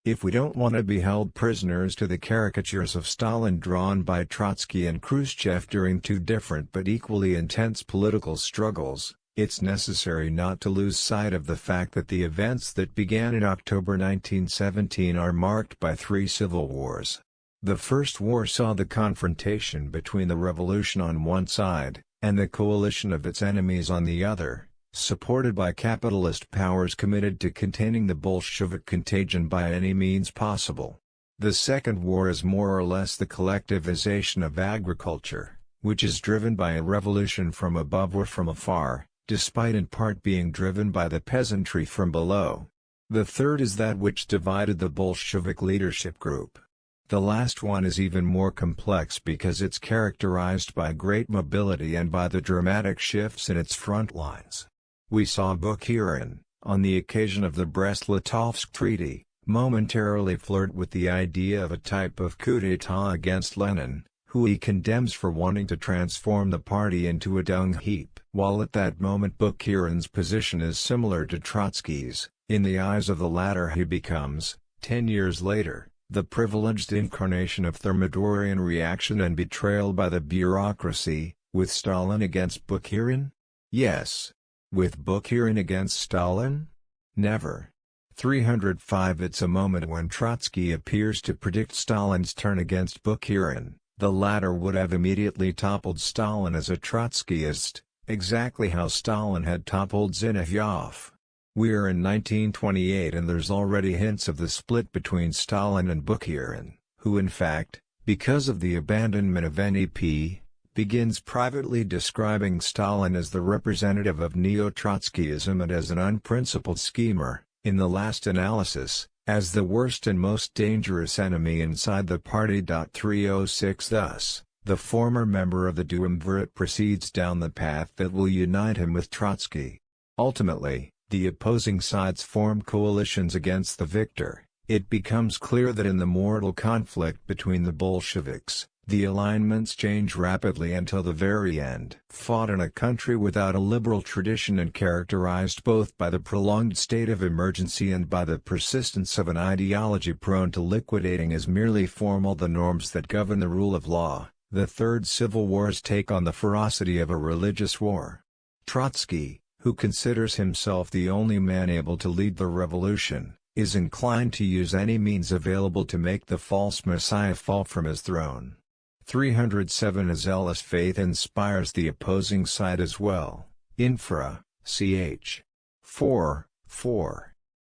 If we don't want to be held prisoners to the caricatures of Stalin drawn by Trotsky and Khrushchev during two different but equally intense political struggles, it's necessary not to lose sight of the fact that the events that began in October 1917 are marked by three civil wars. The First War saw the confrontation between the revolution on one side, and the coalition of its enemies on the other, supported by capitalist powers committed to containing the Bolshevik contagion by any means possible. The Second War is more or less the collectivization of agriculture, which is driven by a revolution from above or from afar, despite in part being driven by the peasantry from below. The third is that which divided the Bolshevik leadership group. The last one is even more complex because it's characterized by great mobility and by the dramatic shifts in its front lines. We saw Bukharin, on the occasion of the Brest-Litovsk Treaty, momentarily flirt with the idea of a type of coup d'état against Lenin, who he condemns for wanting to transform the party into a dung heap. While at that moment Bukharin's position is similar to Trotsky's, in the eyes of the latter he becomes, 10 years later, the privileged incarnation of Thermidorian reaction and betrayal by the bureaucracy, with Stalin against Bukharin? Yes. With Bukharin against Stalin? Never. 305 It's a moment when Trotsky appears to predict Stalin's turn against Bukharin. The latter would have immediately toppled Stalin as a Trotskyist, exactly how Stalin had toppled Zinoviev. We're in 1928 and there's already hints of the split between Stalin and Bukharin, who in fact, because of the abandonment of NEP, begins privately describing Stalin as the representative of neo-Trotskyism and as an unprincipled schemer, in the last analysis, as the worst and most dangerous enemy inside the party. 306 Thus, the former member of the Duumvirate proceeds down the path that will unite him with Trotsky. Ultimately, the opposing sides form coalitions against the victor. It becomes clear that in the mortal conflict between the Bolsheviks, the alignments change rapidly until the very end. Fought in a country without a liberal tradition and characterized both by the prolonged state of emergency and by the persistence of an ideology prone to liquidating as merely formal the norms that govern the rule of law, the Third Civil War's take on the ferocity of a religious war. Trotsky, who considers himself the only man able to lead the revolution, is inclined to use any means available to make the false messiah fall from his throne. 307 A zealous faith inspires the opposing side as well. Infra, ch. 4.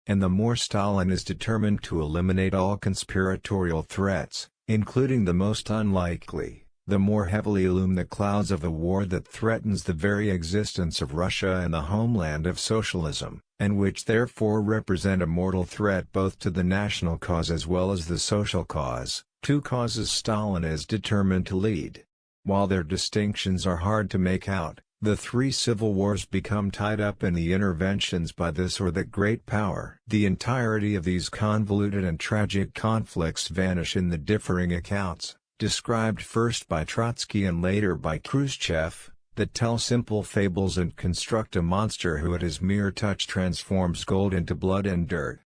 And the more Stalin is determined to eliminate all conspiratorial threats, including the most unlikely, the more heavily loom the clouds of a war that threatens the very existence of Russia and the homeland of socialism, and which therefore represent a mortal threat both to the national cause as well as the social cause, two causes Stalin is determined to lead. While their distinctions are hard to make out, the three civil wars become tied up in the interventions by this or that great power. The entirety of these convoluted and tragic conflicts vanish in the differing accounts, described first by Trotsky and later by Khrushchev, that tell simple fables and construct a monster who at his mere touch transforms gold into blood and dirt.